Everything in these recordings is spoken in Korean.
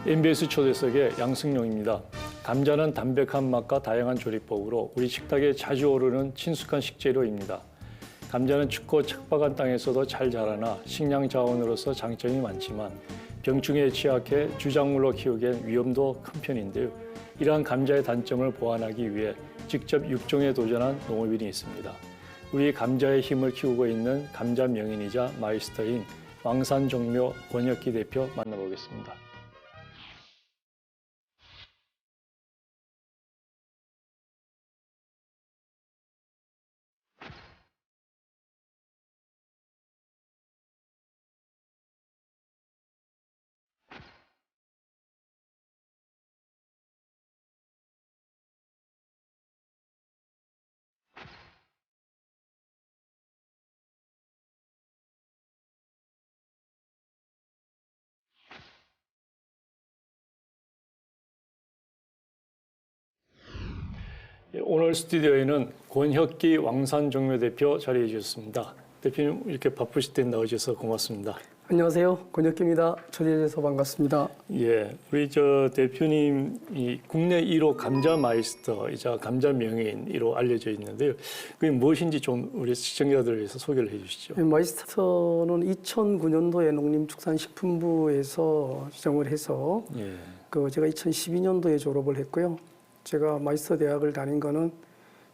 MBS 초대석의 양승용입니다. 감자는 담백한 맛과 다양한 조리법으로 우리 식탁에 자주 오르는 친숙한 식재료입니다. 감자는 춥고 척박한 땅에서도 잘 자라나 식량 자원으로서 장점이 많지만 병충해에 취약해 주작물로 키우기엔 위험도 큰 편인데요. 이러한 감자의 단점을 보완하기 위해 직접 육종에 도전한 농업인이 있습니다. 우리 감자의 힘을 키우고 있는 감자 명인이자 마이스터인 왕산종묘 권혁기 대표 만나보겠습니다. 오늘 스튜디오에는 권혁기 왕산종묘 대표 자리해 주셨습니다. 대표님 이렇게 바쁘실 때 나오셔서 고맙습니다. 안녕하세요. 권혁기입니다. 초대해 주셔서 반갑습니다. 예, 우리 국내 1호 감자 마이스터이자 감자 명인으로 알려져 있는데요. 그게 무엇인지 좀 우리 시청자들을 위해서 소개를 해주시죠. 마이스터는 2009년도에 농림축산식품부에서 지정을 해서 제가 2012년도에 졸업을 했고요. 제가 마이스터 대학을 다닌 거는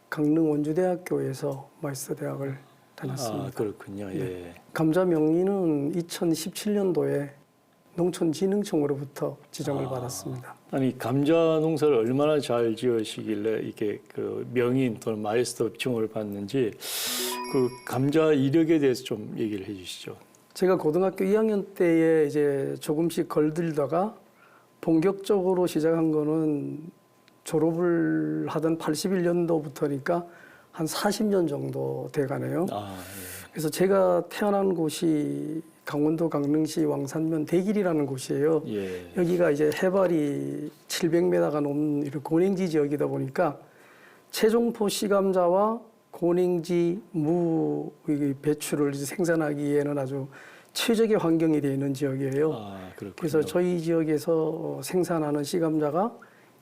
강릉 원주대학교에서 마이스터 대학을 다녔습니다. 아, 그렇군요. 예. 감자 명인은 2017년도에 농촌진흥청으로부터 지정을 받았습니다. 아니 감자 농사를 얼마나 잘 지으시길래 이렇게 그 명인 또는 마이스터 칭호를 받는지 그 감자 이력에 대해서 좀 얘기를 해주시죠. 제가 고등학교 2학년 때에 이제 조금씩 걸들다가 본격적으로 시작한 거는 졸업을 하던 81년도부터니까 한 40년 정도 돼가네요. 그래서 제가 태어난 곳이 강원도 강릉시 왕산면 대길이라는 곳이에요. 여기가 이제 해발이 700m가 넘는 이런 고냉지 지역이다 보니까 최종포 씨감자와 고냉지 무 배추를 생산하기에는 아주 최적의 환경이 되어 있는 지역이에요. 그래서 저희 지역에서 생산하는 씨감자가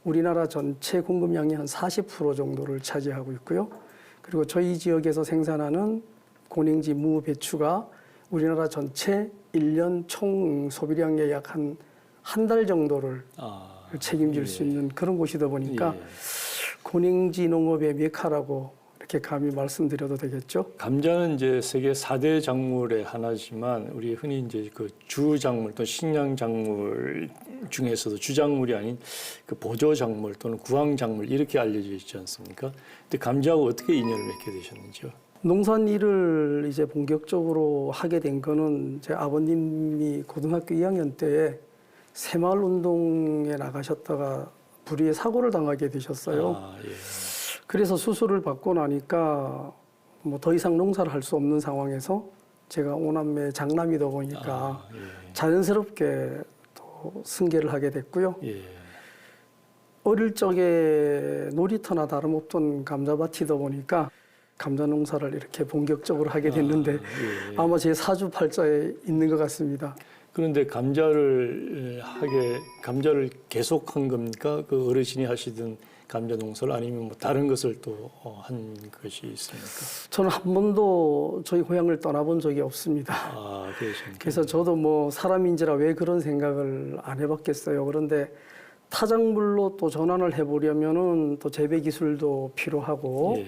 우리나라 전체 공급량이 한 40% 정도를 차지하고 있고요. 그리고 저희 지역에서 생산하는 고냉지 무 배추가 우리나라 전체 1년 총 소비량의 약 한 달 정도를 책임질 수 있는 그런 곳이다 보니까 고냉지 농업의 메카라고 이렇게 감히 말씀드려도 되겠죠? 감자는 이제 세계 4대 작물의 하나지만 우리 흔히 이제 그 주작물 또 식량 작물 중에서도 주작물이 아닌 그 보조 작물 또는 구황 작물 이렇게 알려져 있지 않습니까? 근데 감자하고 어떻게 인연을 맺게 되셨는지요? 농산 일을 이제 본격적으로 하게 된 거는 제 아버님이 고등학교 2학년 때에 새마을 운동에 나가셨다가 불의의 사고를 당하게 되셨어요. 그래서 수술을 받고 나니까 뭐 더 이상 농사를 할 수 없는 상황에서 제가 오남매 장남이다 보니까 자연스럽게 또 승계를 하게 됐고요. 어릴 적에 놀이터나 다름없던 감자밭이다 보니까 감자 농사를 이렇게 본격적으로 하게 됐는데 아마 제 사주팔자에 있는 것 같습니다. 그런데 감자를 계속한 겁니까? 그 어르신이 하시던 감자 농사를 아니면 뭐 다른 것을 또 한 것이 있습니까? 저는 한 번도 저희 고향을 떠나본 적이 없습니다. 그래서 저도 뭐 사람인지라 왜 그런 생각을 안 해봤겠어요. 그런데 타작물로 또 전환을 해보려면은 또 재배 기술도 필요하고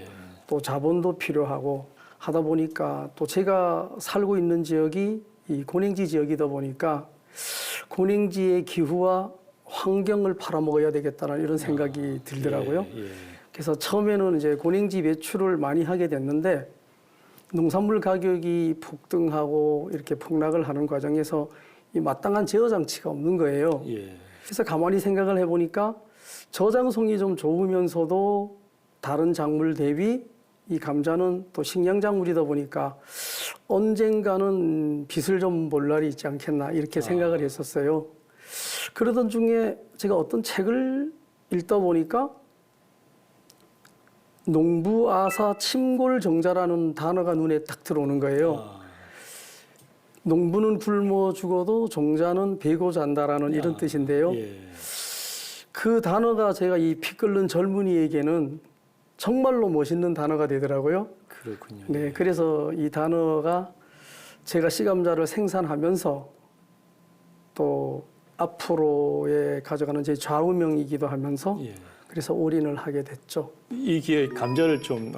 또 자본도 필요하고 하다 보니까 또 제가 살고 있는 지역이 이 고냉지 지역이다 보니까 고냉지의 기후와 환경을 팔아먹어야 되겠다는 이런 생각이 들더라고요. 그래서 처음에는 이제 고냉지 배출을 많이 하게 됐는데 농산물 가격이 폭등하고 이렇게 폭락을 하는 과정에서 이 마땅한 제어 장치가 없는 거예요. 그래서 가만히 생각을 해보니까 저장성이 좀 좋으면서도 다른 작물 대비 이 감자는 또 식량작물이다 보니까 언젠가는 빚을 좀 볼 날이 있지 않겠나 이렇게 생각을 했었어요. 그러던 중에 제가 어떤 책을 읽다 보니까 농부아사 침골정자라는 단어가 눈에 딱 들어오는 거예요. 농부는 굶어 죽어도 종자는 베고 잔다라는 이런 뜻인데요. 예. 그 단어가 제가 이 피 끓는 젊은이에게는 정말로 멋있는 단어가 되더라고요. 그렇군요. 네, 그래서 이 단어가 제가 씨감자를 생산하면서 또 앞으로에 가져가는 제 좌우명이기도 하면서 예. 그래서 올인을 하게 됐죠. 이 기회에 감자를 좀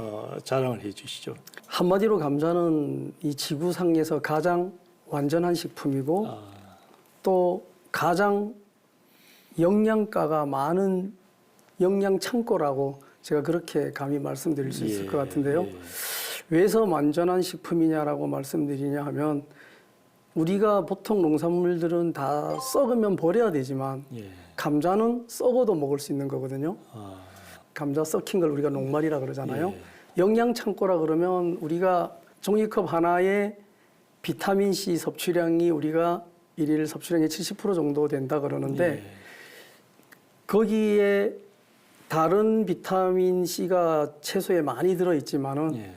자랑을 해 주시죠. 한마디로 감자는 이 지구상에서 가장 완전한 식품이고 또 가장 영양가가 많은 영양 창고라고 제가 그렇게 감히 말씀드릴 수 있을 것 같은데요. 왜서 완전한 식품이냐라고 말씀드리냐 하면 우리가 보통 농산물들은 다 썩으면 버려야 되지만 예. 감자는 썩어도 먹을 수 있는 거거든요. 감자 썩힌 걸 우리가 녹말이라 그러잖아요. 예. 영양 창고라 그러면 우리가 종이컵 하나에 비타민 C 섭취량이 우리가 일일 섭취량의 70% 정도 된다 그러는데 예. 거기에 다른 비타민 C가 채소에 많이 들어 있지만은 예.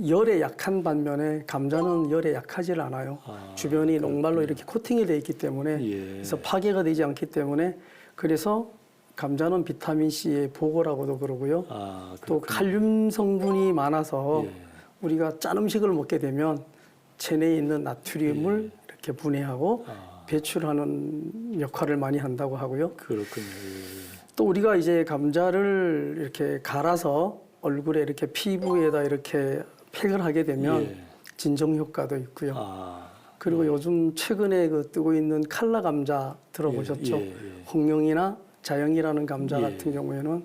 열에 약한 반면에 감자는 열에 약하지 않아요. 주변이 녹말로 이렇게 코팅이 되어 있기 때문에 예. 그래서 파괴가 되지 않기 때문에 그래서 감자는 비타민 C의 보고라고도 그러고요. 또 칼륨 성분이 많아서 예. 우리가 짠 음식을 먹게 되면 체내에 있는 나트륨을 이렇게 분해하고 배출하는 역할을 많이 한다고 하고요. 그렇군요. 예. 또 우리가 이제 감자를 이렇게 갈아서 얼굴에 이렇게 피부에다 이렇게 팩을 하게 되면 예. 진정 효과도 있고요. 그리고 요즘 최근에 그 뜨고 있는 칼라 감자 들어보셨죠? 예. 홍룡이나 자영이라는 감자 예. 같은 경우에는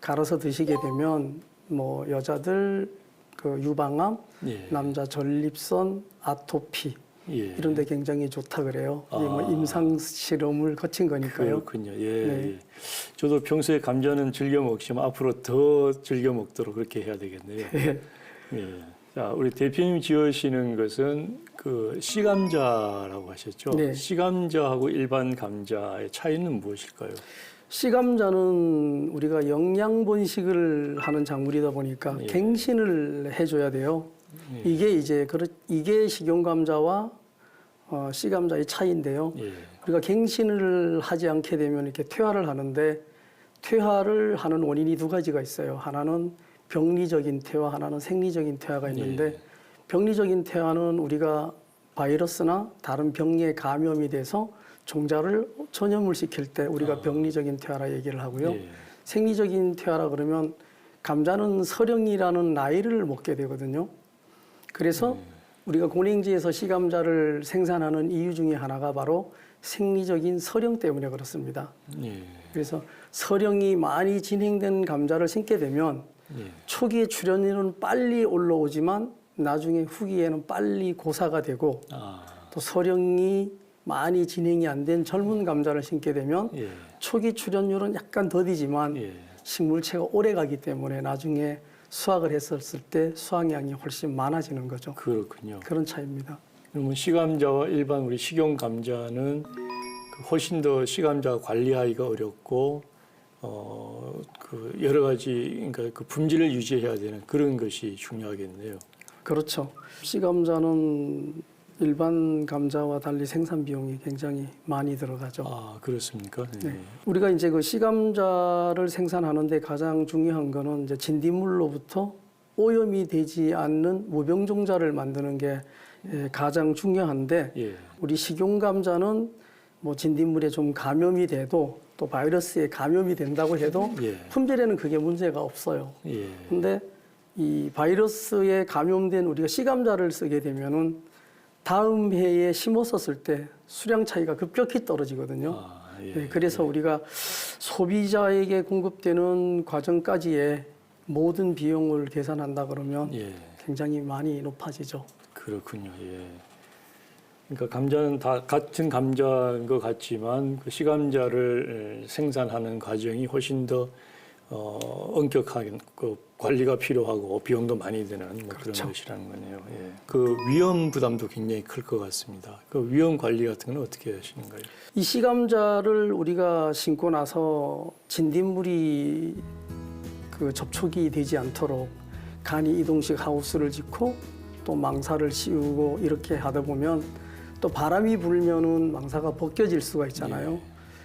갈아서 드시게 되면 뭐 여자들 그 유방암, 예. 남자 전립선, 아토피 예. 이런 데 굉장히 좋다 그래요. 이게 뭐 임상 실험을 거친 거니까요. 그렇군요. 예. 네. 예. 저도 평소에 감자는 즐겨 먹지만 앞으로 더 즐겨 먹도록 그렇게 해야 되겠네요. 예. 예. 자, 우리 대표님 지으시는 것은 그 씨감자라고 하셨죠? 네. 씨감자하고 일반 감자의 차이는 무엇일까요? 씨감자는 우리가 영양 번식을 하는 작물이다 보니까 예. 갱신을 해줘야 돼요. 예. 이게 식용 감자와 씨감자의 차이인데요. 예. 우리가 갱신을 하지 않게 되면 이렇게 퇴화를 하는데 퇴화를 하는 원인이 두 가지가 있어요. 하나는 병리적인 퇴화, 하나는 생리적인 퇴화가 있는데 예. 병리적인 퇴화는 우리가 바이러스나 다른 병에 감염이 돼서 종자를 전염을 시킬 때 우리가 병리적인 퇴화라 얘기를 하고요. 예. 생리적인 퇴화라 그러면 감자는 서령이라는 나이를 먹게 되거든요. 그래서 우리가 고랭지에서 씨감자를 생산하는 이유 중에 하나가 바로 생리적인 서령 때문에 그렇습니다. 예. 그래서 서령이 많이 진행된 감자를 심게 되면 예. 초기에 출현율은 빨리 올라오지만 나중에 후기에는 빨리 고사가 되고 또 서령이 많이 진행이 안 된 젊은 감자를 심게 되면 예. 초기 출현율은 약간 더디지만 예. 식물체가 오래 가기 때문에 나중에 수확을 했었을 때 수확량이 훨씬 많아지는 거죠. 그렇군요. 그런 차이입니다. 그러면 씨감자와 일반 우리 식용 감자는 훨씬 더 씨감자 관리하기가 어렵고 그 여러 가지 그러니까 그 품질을 유지해야 되는 그런 것이 중요하겠네요. 그렇죠. 씨감자는 일반 감자와 달리 생산 비용이 굉장히 많이 들어가죠. 그렇습니까? 네. 네. 우리가 이제 그 씨감자를 생산하는데 가장 중요한 거는 이제 진딧물로부터 오염이 되지 않는 무병종자를 만드는 게 가장 중요한데 예. 우리 식용 감자는 뭐 진딧물에 좀 감염이 돼도 또 바이러스에 감염이 된다고 해도 예. 품질에는 그게 문제가 없어요. 예. 근데 이 바이러스에 감염된 우리가 씨감자를 쓰게 되면은 다음 해에 심었었을 때 수량 차이가 급격히 떨어지거든요. 예. 네, 그래서 우리가 소비자에게 공급되는 과정까지의 모든 비용을 계산한다 그러면 예. 굉장히 많이 높아지죠. 그렇군요. 예. 그러니까 감자는 다 같은 감자인 것 같지만 그 씨감자를 생산하는 과정이 훨씬 더 엄격하게 그 관리가 필요하고 비용도 많이 드는 뭐 그렇죠. 그런 것이라는 거네요. 예. 그 위험 부담도 굉장히 클 것 같습니다. 그 위험 관리 같은 건 어떻게 하시는가요? 이 씨감자를 우리가 심고 나서 진딧물이 그 접촉이 되지 않도록 간이 이동식 하우스를 짓고 또 망사를 씌우고 이렇게 하다 보면 또 바람이 불면은 망사가 벗겨질 수가 있잖아요. 예.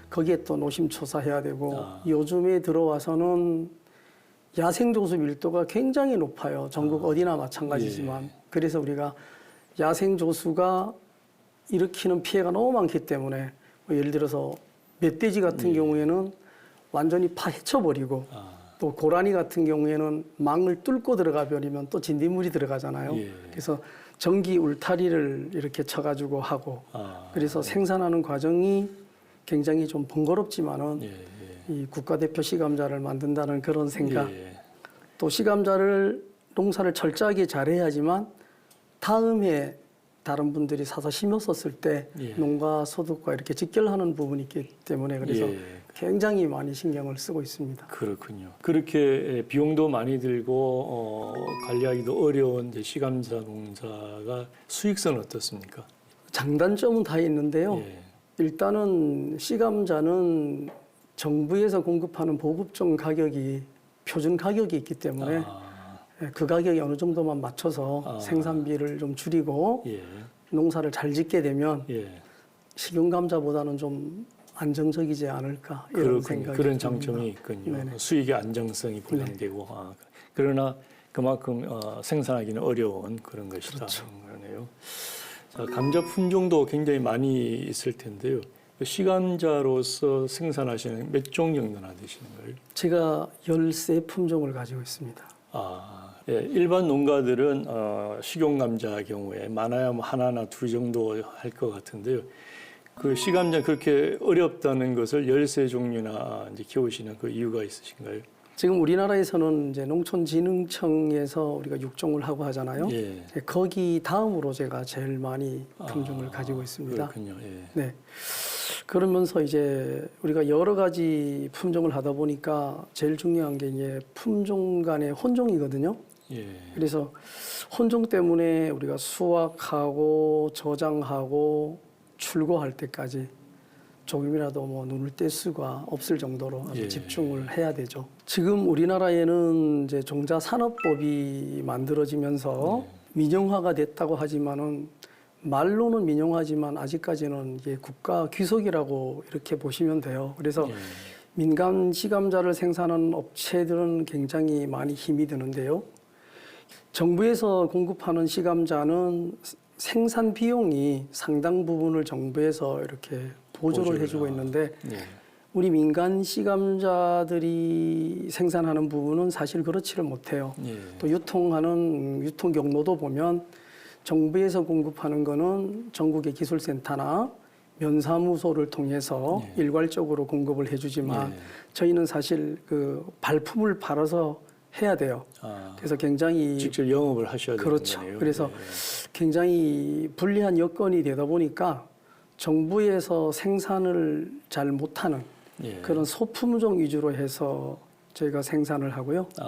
거기에 또 노심초사해야 되고 아. 요즘에 들어와서는 야생조수 밀도가 굉장히 높아요. 전국 어디나 마찬가지지만. 예. 그래서 우리가 야생조수가 일으키는 피해가 너무 많기 때문에 뭐 예를 들어서 멧돼지 같은 경우에는 완전히 파헤쳐버리고 또 고라니 같은 경우에는 망을 뚫고 들어가 버리면 또 진딧물이 들어가잖아요. 예. 그래서 전기 울타리를 이렇게 쳐가지고 하고 그래서 생산하는 과정이 굉장히 좀 번거롭지만은 예. 이 국가대표 시감자를 만든다는 그런 생각 예. 또 시감자를 농사를 철저하게 잘해야지만 다음에 다른 분들이 사서 심었었을 때 예. 농가 소득과 이렇게 직결하는 부분이 있기 때문에 그래서 예. 굉장히 많이 신경을 쓰고 있습니다. 그렇군요. 그렇게 비용도 많이 들고 관리하기도 어려운 이제 시감자 농사가 수익성은 어떻습니까? 장단점은 다 있는데요. 예. 일단은 시감자는 정부에서 공급하는 보급종 가격이 표준 가격이 있기 때문에 그 가격이 어느 정도만 맞춰서 생산비를 좀 줄이고 예. 농사를 잘 짓게 되면 예. 식용감자보다는 좀 안정적이지 않을까 이런 그렇군요. 생각이 그런 듭니다. 장점이 있군요. 네네. 수익의 안정성이 보장되고 그러나 그만큼 생산하기는 어려운 그런 것이다. 그렇죠. 그러네요. 자, 감자 품종도 굉장히 많이 있을 텐데요. 시감자로서 생산하시는 몇 종 정도나 되시는 거예요? 제가 13품종을 가지고 있습니다. 예, 일반 농가들은 식용감자 경우에 많아야 뭐 하나나 둘 정도 할 것 같은데요. 그 시감자 그렇게 어렵다는 것을 13종류나 이제 키우시는 그 이유가 있으신가요? 지금 우리나라에서는 이제 농촌진흥청에서 우리가 육종을 하고 하잖아요. 예. 거기 다음으로 제가 제일 많이 품종을 가지고 있습니다. 그렇군요. 예. 네. 그러면서 이제 우리가 여러 가지 품종을 하다 보니까 제일 중요한 게 이제 품종 간의 혼종이거든요. 예. 그래서 혼종 때문에 우리가 수확하고 저장하고 출고할 때까지 조금이라도 뭐 눈을 뗄 수가 없을 정도로 아주 예. 집중을 해야 되죠. 지금 우리나라에는 이제 종자 산업법이 만들어지면서 민영화가 됐다고 하지만은 말로는 민영화지만 아직까지는 이게 국가 귀속이라고 이렇게 보시면 돼요. 그래서 예. 민간 시감자를 생산하는 업체들은 굉장히 많이 힘이 드는데요. 정부에서 공급하는 시감자는 생산 비용이 상당 부분을 정부에서 이렇게 보조를 해주고 있는데 예. 우리 민간 시감자들이 생산하는 부분은 사실 그렇지를 못해요. 예. 또 유통하는 유통 경로도 보면 정부에서 공급하는 거는 전국의 기술센터나 면사무소를 통해서 일괄적으로 공급을 해주지만 저희는 사실 그 발품을 팔아서 해야 돼요. 그래서 굉장히 직접 영업을 하셔야 그렇죠. 되는 거네요. 그래서 예. 굉장히 불리한 여건이 되다 보니까 정부에서 생산을 잘 못하는 예. 그런 소품종 위주로 해서 저희가 생산을 하고요. 예.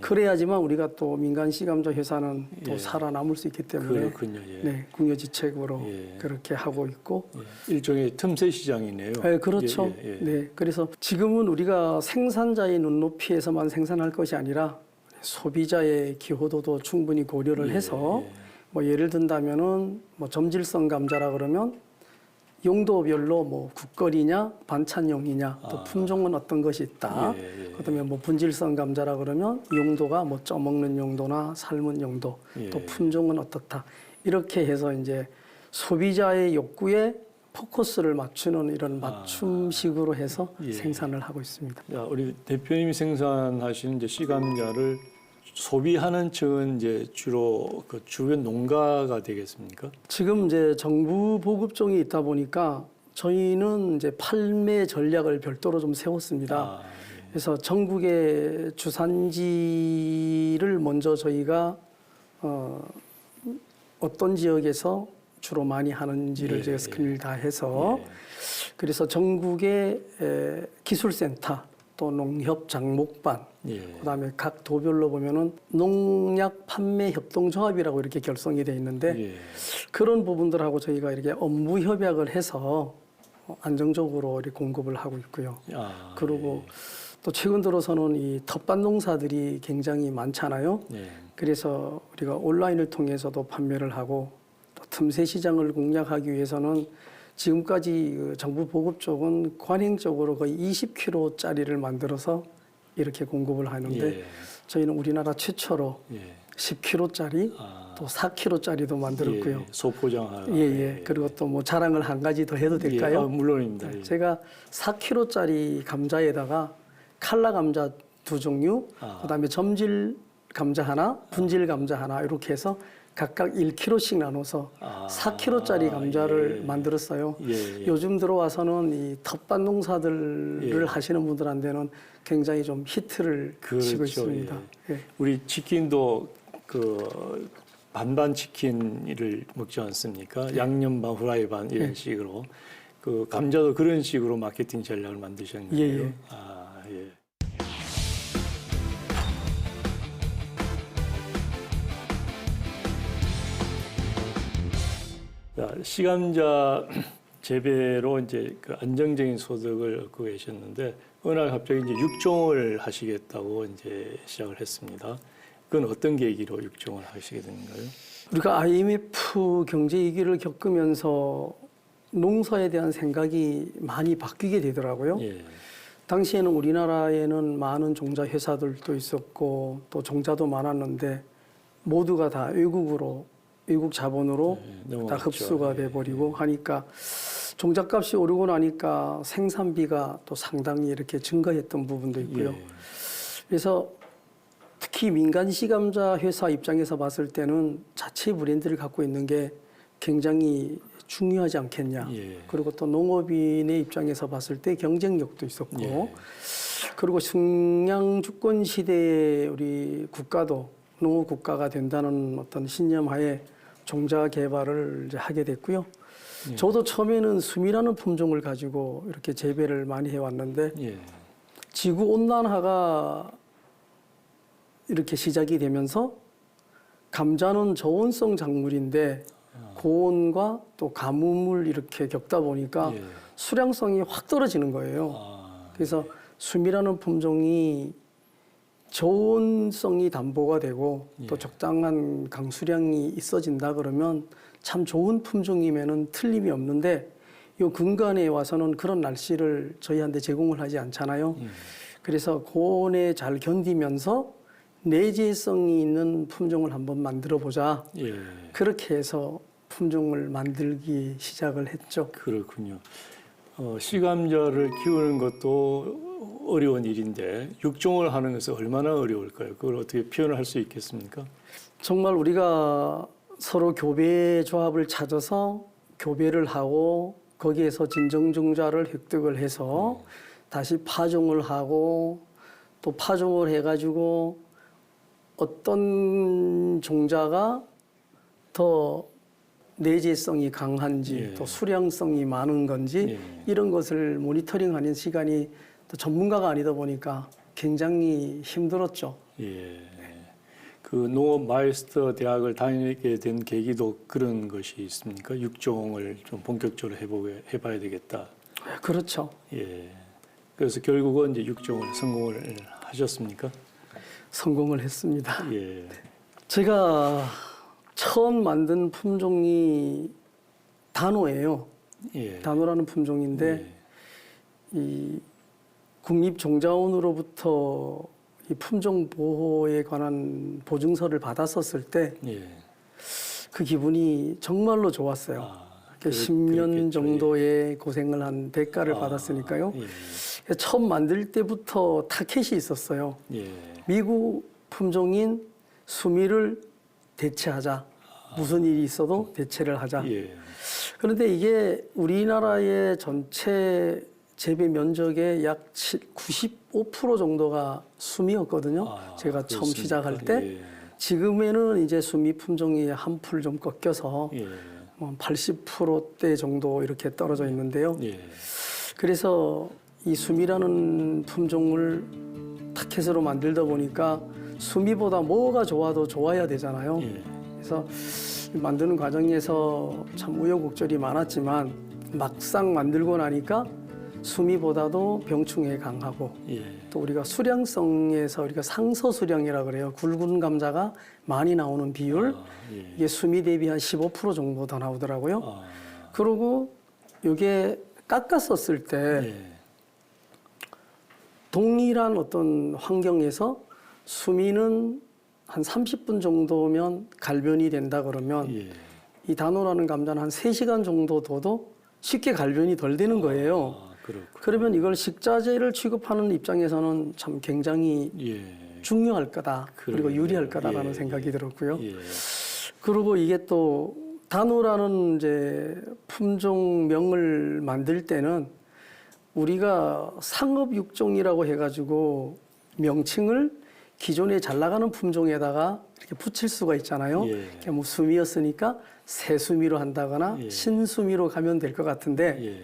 그래야지만 우리가 또 민간 시감자 회사는 또 살아남을 수 있기 때문에 그렇군요. 예. 네, 궁여지책으로 예. 그렇게 하고 있고 일종의 틈새 시장이네요. 네, 그렇죠. 예, 예, 예. 네, 그래서 지금은 우리가 생산자의 눈높이에서만 생산할 것이 아니라 소비자의 기호도도 충분히 고려를 해서 뭐 예를 든다면은 뭐 점질성 감자라 그러면 용도별로 뭐 국거리냐 반찬용이냐 또 품종은 어떤 것이 있다. 그다음에 뭐 분질성 감자라 그러면 용도가 뭐 쪄먹는 용도나 삶은 용도 또 품종은 어떻다. 이렇게 해서 이제 소비자의 욕구에 포커스를 맞추는 이런 맞춤식으로 해서 생산을 하고 있습니다. 자, 우리 대표님이 생산하시는 이제 시감자를 소비하는 층은 이제 주로 그 주변 농가가 되겠습니까? 지금 이제 정부 보급종이 있다 보니까 저희는 이제 판매 전략을 별도로 좀 세웠습니다. 그래서 전국의 주산지를 먼저 저희가 어떤 지역에서 주로 많이 하는지를 제가 스크린을 다 해서 그래서 전국의 기술센터 또 농협 장목반 그다음에 각 도별로 보면은 농약 판매 협동조합이라고 이렇게 결성이 돼 있는데 그런 부분들하고 저희가 이렇게 업무 협약을 해서 안정적으로 이렇게 공급을 하고 있고요. 그리고 또 최근 들어서는 이 텃밭 농사들이 굉장히 많잖아요. 그래서 우리가 온라인을 통해서도 판매를 하고 또 틈새 시장을 공략하기 위해서는 지금까지 그 정부 보급 쪽은 관행적으로 거의 20kg짜리를 만들어서 이렇게 공급을 하는데 예. 저희는 우리나라 최초로 예. 10kg짜리 또 4kg짜리도 만들었고요. 예. 소포장하라. 예. 그리고 또 뭐 자랑을 한 가지 더 해도 될까요? 예. 아, 물론입니다. 예. 제가 4kg짜리 감자에다가 칼라 감자 2종류, 그다음에 점질 감자 하나, 분질 감자 하나 이렇게 해서 각각 1kg씩 나눠서 4kg짜리 감자를 예. 만들었어요. 예. 요즘 들어와서는 이 텃밭 농사들을 예. 하시는 분들한테는 굉장히 좀 히트를 그렇죠. 치고 있습니다. 예. 우리 치킨도 그 반반 치킨을 먹지 않습니까? 양념 반, 후라이 반 이런 식으로 그 감자도 그런 식으로 마케팅 전략을 만드셨는데요. 예. 아, 예. 자, 시감자 재배로 이제 그 안정적인 소득을 얻고 계셨는데 어느 날 갑자기 이제 육종을 하시겠다고 이제 시작을 했습니다. 그건 어떤 계기로 육종을 하시게 된 건가요? 우리가 IMF 경제 위기를 겪으면서 농사에 대한 생각이 많이 바뀌게 되더라고요. 예. 당시에는 우리나라에는 많은 종자 회사들도 있었고 또 종자도 많았는데 모두가 다 외국 자본으로 다 넘어갔죠. 흡수가 예. 돼버리고 하니까 종자값이 오르고 나니까 생산비가 또 상당히 이렇게 증가했던 부분도 있고요. 예. 그래서 특히 민간 시감자 회사 입장에서 봤을 때는 자체 브랜드를 갖고 있는 게 굉장히 중요하지 않겠냐. 예. 그리고 또 농업인의 입장에서 봤을 때 경쟁력도 있었고 예. 그리고 식량 주권 시대에 우리 국가도 농업 국가가 된다는 어떤 신념하에 종자 개발을 이제 하게 됐고요. 예. 저도 처음에는 수미라는 품종을 가지고 이렇게 재배를 많이 해왔는데 예. 지구 온난화가 이렇게 시작이 되면서 감자는 저온성 작물인데 고온과 또 가뭄을 이렇게 겪다 보니까 예. 수량성이 확 떨어지는 거예요. 그래서 수미라는 품종이 저온성이 담보가 되고 또 예. 적당한 강수량이 있어진다 그러면 참 좋은 품종이면은 틀림이 없는데 요 근간에 와서는 그런 날씨를 저희한테 제공을 하지 않잖아요. 그래서 고온에 잘 견디면서 내재성이 있는 품종을 한번 만들어 보자. 예. 그렇게 해서 품종을 만들기 시작을 했죠. 그렇군요. 시감자를 키우는 것도 어려운 일인데 육종을 하는 것은 얼마나 어려울까요? 그걸 어떻게 표현을 할 수 있겠습니까? 정말 우리가 서로 교배 조합을 찾아서 교배를 하고 거기에서 진정종자를 획득을 해서 다시 파종을 하고 또 파종을 해가지고 어떤 종자가 더 내재성이 강한지 예. 또 수량성이 많은 건지 예. 이런 것을 모니터링하는 시간이 또 전문가가 아니다 보니까 굉장히 힘들었죠. 예. 그 농업 마이스터 대학을 다니게 된 계기도 그런 것이 있습니까? 육종을 좀 본격적으로 해봐야 되겠다. 그렇죠. 예. 그래서 결국은 이제 육종을 성공을 하셨습니까? 성공을 했습니다. 예. 제가 처음 만든 품종이 단호예요. 예. 단호라는 품종인데 예. 이 국립종자원으로부터 이 품종 보호에 관한 보증서를 받았었을 때 그 예. 기분이 정말로 좋았어요. 이렇게 10년 그랬겠죠. 정도의 고생을 한 대가를 받았으니까요. 예. 처음 만들 때부터 타켓이 있었어요. 예. 미국 품종인 수미를 대체하자. 무슨 일이 있어도 대체를 하자. 예. 그런데 이게 우리나라의 전체 재배 면적의 약 95% 정도가 수미였거든요. 제가 처음 그렇습니까? 시작할 때. 예. 지금에는 이제 수미 품종이 한 풀 좀 꺾여서 예. 80%대 정도 이렇게 떨어져 있는데요. 예. 그래서 이 수미라는 품종을 타켓으로 만들다 보니까 수미보다 뭐가 좋아도 좋아야 되잖아요. 예. 그래서 만드는 과정에서 참 우여곡절이 많았지만 막상 만들고 나니까 수미보다도 병충해에 강하고 예. 또 우리가 수량성에서 우리가 상서 수량이라 그래요. 굵은 감자가 많이 나오는 비율 예. 이게 수미 대비 한 15% 정도 더 나오더라고요. 아, 그리고 이게 깎았었을 때 예. 동일한 어떤 환경에서 수미는 한 30분 정도면 갈변이 된다 그러면 예. 이 단호라는 감자는 한 3시간 정도 둬도 쉽게 갈변이 덜 되는 거예요. 아, 그렇군요. 그러면 이걸 식자재를 취급하는 입장에서는 참 굉장히 예. 중요할 거다. 그리고 그러네요. 유리할 거다라는 예, 생각이 들었고요. 예. 그리고 이게 또 단호라는 이제 품종명을 만들 때는 우리가 상업육종이라고 해가지고 명칭을 기존에 잘 나가는 품종에다가 이렇게 붙일 수가 있잖아요. 예. 이렇게 뭐 수미였으니까 새수미로 한다거나 예. 신수미로 가면 될 것 같은데 예.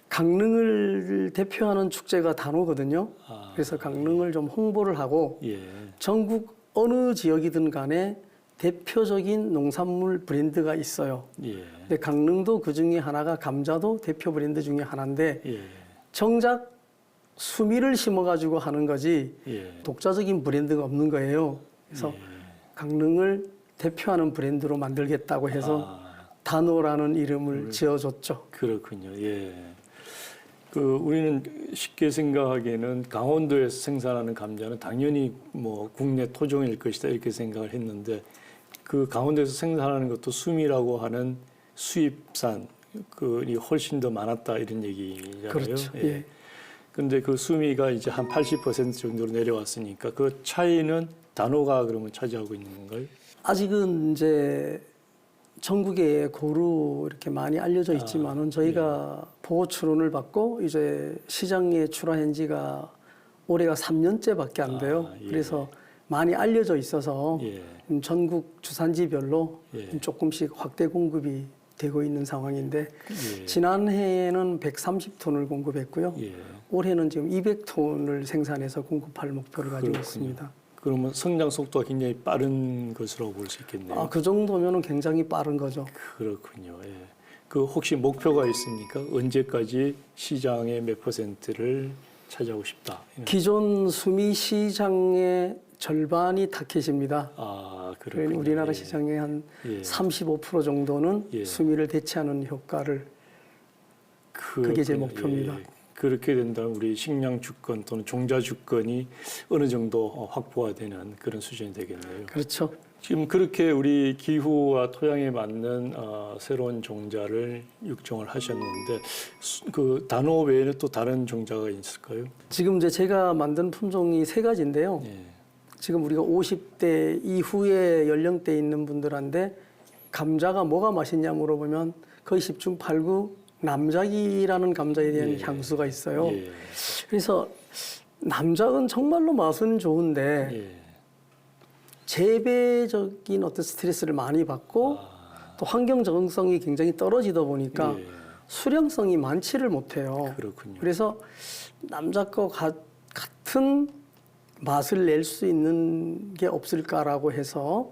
강릉을 대표하는 축제가 단호거든요. 아, 그래서 강릉을 좀 홍보를 하고 예. 전국 어느 지역이든 간에 대표적인 농산물 브랜드가 있어요. 예. 근데 강릉도 그 중에 하나가 감자도 대표 브랜드 중에 하나인데 예. 정작 수미를 심어가지고 하는 거지 예. 독자적인 브랜드가 없는 거예요. 그래서 강릉을 대표하는 브랜드로 만들겠다고 해서 아, 단호라는 이름을 지어줬죠. 그렇군요. 예. 우리는 쉽게 생각하기에는 강원도에서 생산하는 감자는 당연히 뭐 국내 토종일 것이다 이렇게 생각을 했는데 그 강원도에서 생산하는 것도 수미라고 하는 수입산 이 훨씬 더 많았다 이런 얘기잖아요. 그렇죠. 예. 근데 그 수미가 이제 한 80% 정도로 내려왔으니까 그 차이는 단호가 그러면 차지하고 있는 건가요? 아직은 이제 전국에 고루 이렇게 많이 알려져 있지만은 저희가 보호 출원을 받고 이제 시장에 출하한 지가 올해가 3년째밖에 안 돼요. 예. 그래서 많이 알려져 있어서 예. 전국 주산지별로 예. 조금씩 확대 공급이 되고 있는 상황인데 예. 지난해에는 130톤을 공급했고요. 예. 올해는 지금 200톤을 생산해서 공급할 목표를 가지고 그렇군요. 있습니다. 그러면 성장 속도가 굉장히 빠른 것으로 볼 수 있겠네요. 아, 그 정도면은 굉장히 빠른 거죠. 그렇군요. 예. 혹시 목표가 있습니까? 언제까지 시장의 몇 %를 차지하고 싶다. 이런. 기존 수미 시장의 절반이 타켓입니다. 아, 그러니 그렇군요. 우리나라 예. 시장의 한 예. 35% 정도는 예. 수미를 대체하는 효과를 그게 제 그렇군요. 목표입니다. 예. 그렇게 된다면 우리 식량 주권 또는 종자 주권이 어느 정도 확보가 되는 그런 수준이 되겠네요. 그렇죠. 지금 그렇게 우리 기후와 토양에 맞는 새로운 종자를 육종을 하셨는데 그 단호 외에는 또 다른 종자가 있을까요? 지금 이제 제가 만든 품종이 3가지인데요. 예. 지금 우리가 50대 이후에 연령대에 있는 분들한테 감자가 뭐가 맛있냐 물어보면 거의 10중 8구 남작이라는 감자에 대한 예. 향수가 있어요. 예. 그래서 남작은 정말로 맛은 좋은데 예. 재배적인 어떤 스트레스를 많이 받고 또 환경 적응성이 굉장히 떨어지다 보니까 예. 수량성이 많지를 못해요. 그렇군요. 그래서 남작과 같은 맛을 낼 수 있는 게 없을까라고 해서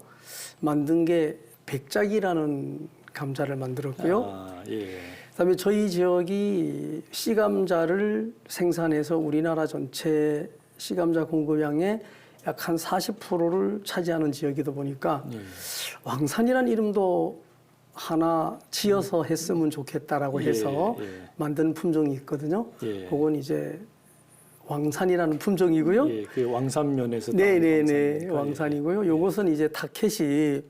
만든 게 백작이라는 감자를 만들었고요. 아, 예. 그다음에 저희 지역이 씨감자를 생산해서 우리나라 전체 씨감자 공급량의 약 한 40%를 차지하는 지역이다 보니까 예. 왕산이라는 이름도 하나 지어서 했으면 좋겠다라고 해서 예. 만든 품종이 있거든요. 예. 그건 이제 왕산이라는 품종이고요. 예. 그 왕산면에서 네네네, 왕산이니까. 왕산이고요. 요것은 이제 타켓이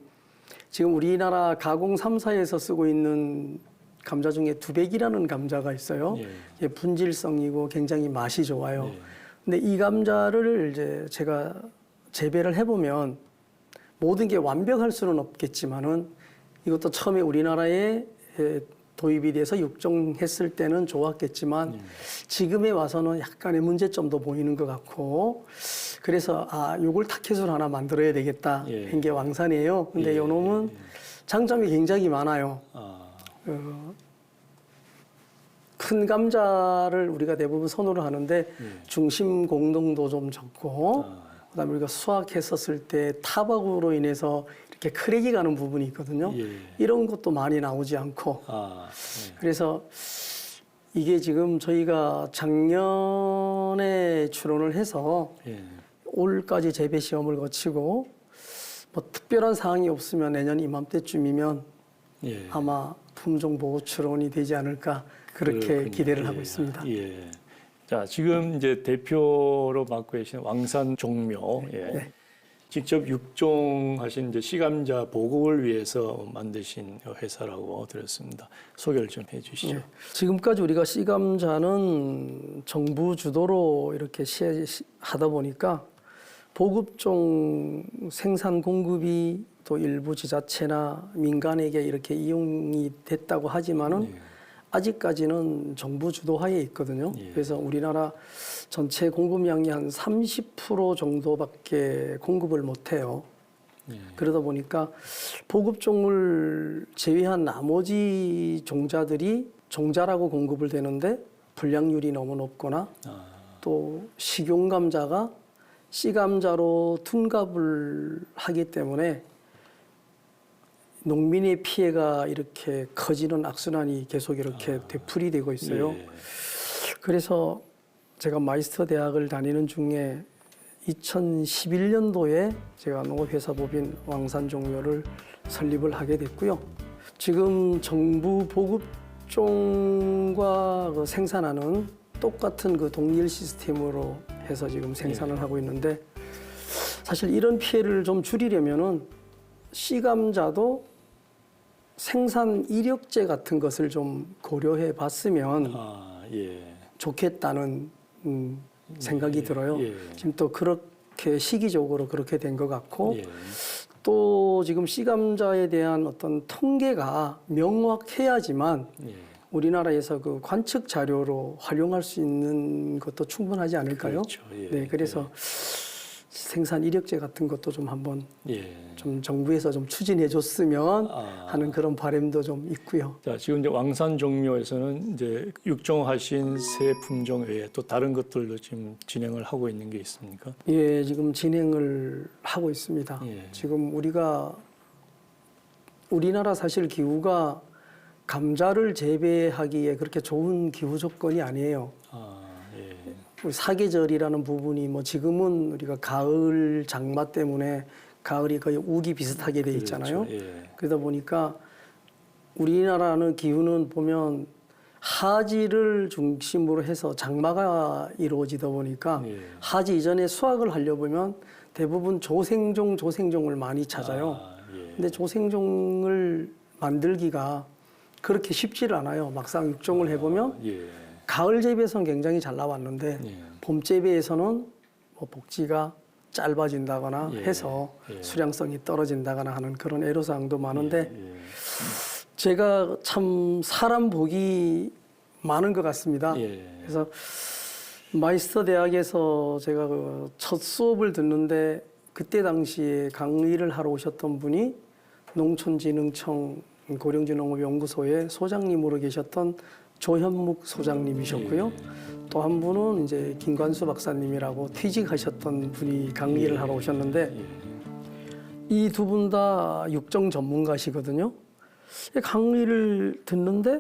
지금 우리나라 가공 3사에서 쓰고 있는 감자 중에 두백이라는 감자가 있어요. 예. 이게 분질성이고 굉장히 맛이 좋아요. 예. 근데 이 감자를 이제 제가 재배를 해보면 모든 게 완벽할 수는 없겠지만은 이것도 처음에 우리나라에 도입이 돼서 육종했을 때는 좋았겠지만 지금에 와서는 약간의 문제점도 보이는 것 같고 그래서 요걸 타켓으로 하나 만들어야 되겠다 예. 한 게 왕산이에요. 근데 예. 요 놈은 장점이 굉장히 많아요. 아, 큰 감자를 우리가 대부분 선호를 하는데 중심 공동도 좀 적고 그다음에 우리가 수확했었을 때 타박으로 인해서 이렇게 크랙이 가는 부분이 있거든요. 예. 이런 것도 많이 나오지 않고 아, 그래서 이게 지금 저희가 작년에 출원을 해서 예. 올까지 재배 시험을 거치고 뭐 특별한 사항이 없으면 내년 이맘때쯤이면 예. 아마 품종 보호 출원이 되지 않을까 그렇게 그렇군요. 기대를 예. 하고 있습니다. 예. 자, 지금 이제 대표로 맡고 계신 왕산 종묘. 예. 네. 직접 육종하신 이제 씨감자 보급을 위해서 만드신 회사라고 들었습니다. 소개를 좀 해주시죠. 네. 지금까지 우리가 씨감자는 정부 주도로 이렇게 하다 보니까 보급종 생산 공급이 또 일부 지자체나 민간에게 이렇게 이용이 됐다고 하지만은 예. 아직까지는 정부 주도하에 있거든요. 예. 그래서 우리나라 전체 공급량이 한 30% 정도밖에 공급을 못해요. 예. 그러다 보니까 보급종을 제외한 나머지 종자들이 종자라고 공급을 되는데 불량률이 너무 높거나 아, 또 식용감자가 씨감자로 둔갑을 하기 때문에 농민의 피해가 이렇게 커지는 악순환이 계속 이렇게 되풀이되고 있어요. 예. 그래서 제가 마이스터 대학을 다니는 중에 2011년도에 제가 농업회사법인 왕산종묘를 설립을 하게 됐고요. 지금 정부 보급종과 그 생산하는 똑같은 그 동일 시스템으로 해서 지금 생산을 하고 있는데 사실 이런 피해를 좀 줄이려면은 씨감자도 생산 이력제 같은 것을 좀 고려해 봤으면 아, 예. 좋겠다는 생각이 들어요. 예. 지금 또 그렇게 시기적으로 그렇게 된 것 같고 예. 또 지금 씨감자에 대한 어떤 통계가 명확해야지만 예. 우리나라에서 그 관측 자료로 활용할 수 있는 것도 충분하지 않을까요? 그렇죠. 예. 네, 그래서 생산 이력제 같은 것도 좀 한번 예. 좀 정부에서 좀 추진해 줬으면 아. 하는 그런 바람도 좀 있고요. 자, 지금 이제 왕산 종묘에서는 이제 육종하신 새 품종 외에 또 다른 것들도 지금 진행을 하고 있는 게 있습니까? 예, 지금 진행을 하고 있습니다. 예. 지금 우리나라 사실 기후가 감자를 재배하기에 그렇게 좋은 기후 조건이 아니에요. 아, 예. 우리 사계절이라는 부분이 뭐 지금은 우리가 가을 장마 때문에 가을이 거의 우기 비슷하게 돼 있잖아요. 그렇죠. 예. 그러다 보니까 우리나라는 기후는 보면 하지를 중심으로 해서 장마가 이루어지다 보니까 예. 하지 이전에 수확을 하려 보면 대부분 조생종을 많이 찾아요. 아, 예. 근데 조생종을 만들기가 그렇게 쉽지를 않아요. 막상 육종을 해보면 예. 가을 재배에서는 굉장히 잘 나왔는데 예. 봄 재배에서는 뭐 복지가 짧아진다거나 예. 해서 예. 수량성이 떨어진다거나 하는 그런 애로사항도 많은데 예. 제가 참 사람 복이 많은 것 같습니다. 예. 그래서 마이스터 대학에서 제가 그 첫 수업을 듣는데 그때 당시에 강의를 하러 오셨던 분이 농촌진흥청 고령지농업연구소의 소장님으로 계셨던 조현묵 소장님이셨고요. 또 한 분은 이제 김관수 박사님이라고 퇴직하셨던 분이 강의를 하러 오셨는데 이 두 분 다 육종 전문가시거든요. 강의를 듣는데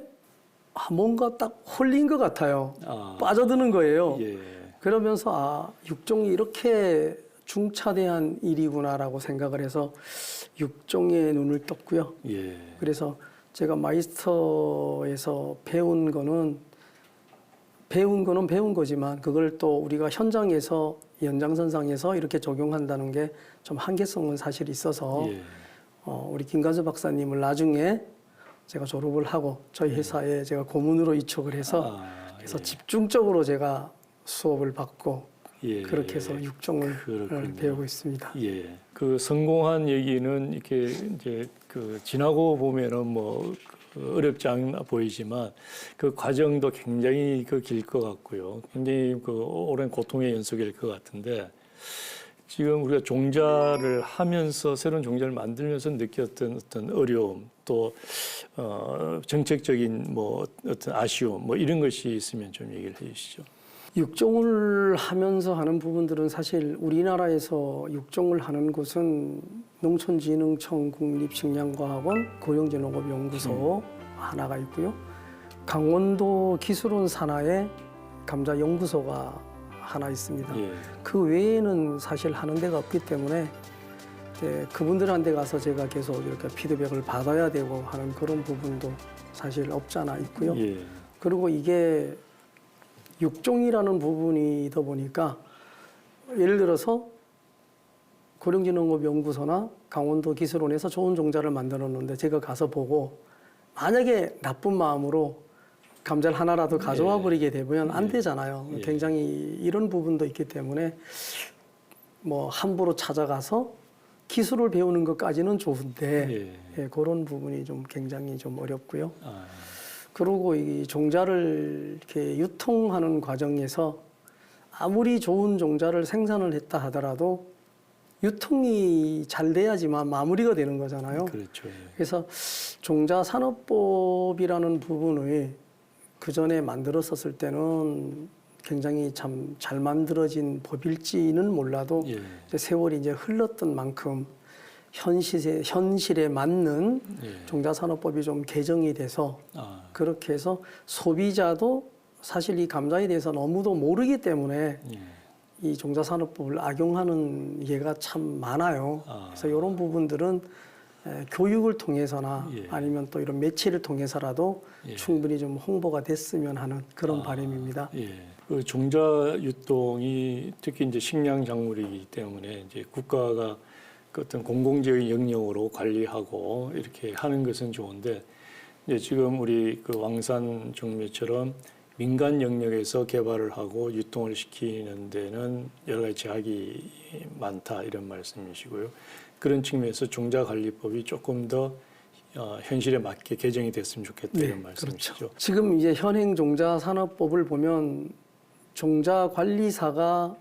뭔가 딱 홀린 것 같아요. 아. 빠져드는 거예요. 예. 그러면서 육종이 이렇게 중차대한 일이구나라고 생각을 해서 육종에 눈을 떴고요. 예. 그래서 제가 마이스터에서 배운 거는 배운 거지만 그걸 또 우리가 현장에서 연장선상에서 이렇게 적용한다는 게 좀 한계성은 사실 있어서 예. 우리 김관수 박사님을 나중에 제가 졸업을 하고 저희 회사에 제가 고문으로 이촉을 해서 그래서 집중적으로 제가 수업을 받고 예. 그렇게 해서 육종을 그렇군요. 배우고 있습니다. 예. 그 성공한 얘기는 이렇게 이제 그 지나고 보면은 뭐 어렵지 않아 보이지만 그 과정도 굉장히 그 길 것 같고요. 굉장히 그 오랜 고통의 연속일 것 같은데 지금 우리가 종자를 하면서 새로운 종자를 만들면서 느꼈던 어떤 어려움 또 정책적인 뭐 어떤 아쉬움 뭐 이런 것이 있으면 좀 얘기를 해주시죠. 육종을 하면서 하는 부분들은 사실 우리나라에서 육종을 하는 곳은 농촌진흥청 국립식량과학원 고령지농업연구소 하나가 있고요. 강원도 기술원 산하에 감자 연구소가 하나 있습니다. 예. 그 외에는 사실 하는 데가 없기 때문에 이제 그분들한테 가서 제가 계속 이렇게 피드백을 받아야 되고 하는 그런 부분도 사실 없잖아 있고요. 예. 그리고 이게 육종이라는 부분이다 보니까 예를 들어서 고령지농업연구소나 강원도 기술원에서 좋은 종자를 만들었는데 제가 가서 보고 만약에 나쁜 마음으로 감자를 하나라도 가져와 버리게 되면 안 되잖아요. 예. 굉장히 이런 부분도 있기 때문에 뭐 함부로 찾아가서 기술을 배우는 것까지는 좋은데 예, 그런 부분이 좀 굉장히 좀 어렵고요. 아, 그리고 이 종자를 이렇게 유통하는 과정에서 아무리 좋은 종자를 생산을 했다 하더라도 유통이 잘 돼야지만 마무리가 되는 거잖아요. 그렇죠. 예. 그래서 종자산업법이라는 부분을 그 전에 만들었었을 때는 굉장히 참 잘 만들어진 법일지는 몰라도 예. 이제 세월이 이제 흘렀던 만큼 현실에 맞는 예. 종자산업법이 좀 개정이 돼서 아, 그렇게 해서 소비자도 사실 이 감자에 대해서 너무도 모르기 때문에 예. 이 종자산업법을 악용하는 예가 참 많아요. 아. 그래서 이런 부분들은 교육을 통해서나 예. 아니면 또 이런 매체를 통해서라도 예. 충분히 좀 홍보가 됐으면 하는 그런 바람입니다. 예. 그 종자 유통이 특히 이제 식량 작물이기 때문에 이제 국가가 그 어떤 공공적인 영역으로 관리하고 이렇게 하는 것은 좋은데 이제 지금 우리 그 왕산 종묘처럼 민간 영역에서 개발을 하고 유통을 시키는 데는 여러 가지 제약이 많다 이런 말씀이시고요. 그런 측면에서 종자관리법이 조금 더 현실에 맞게 개정이 됐으면 좋겠다 이런 말씀이시죠. 그렇죠. 지금 이제 현행 종자산업법을 보면 종자관리사가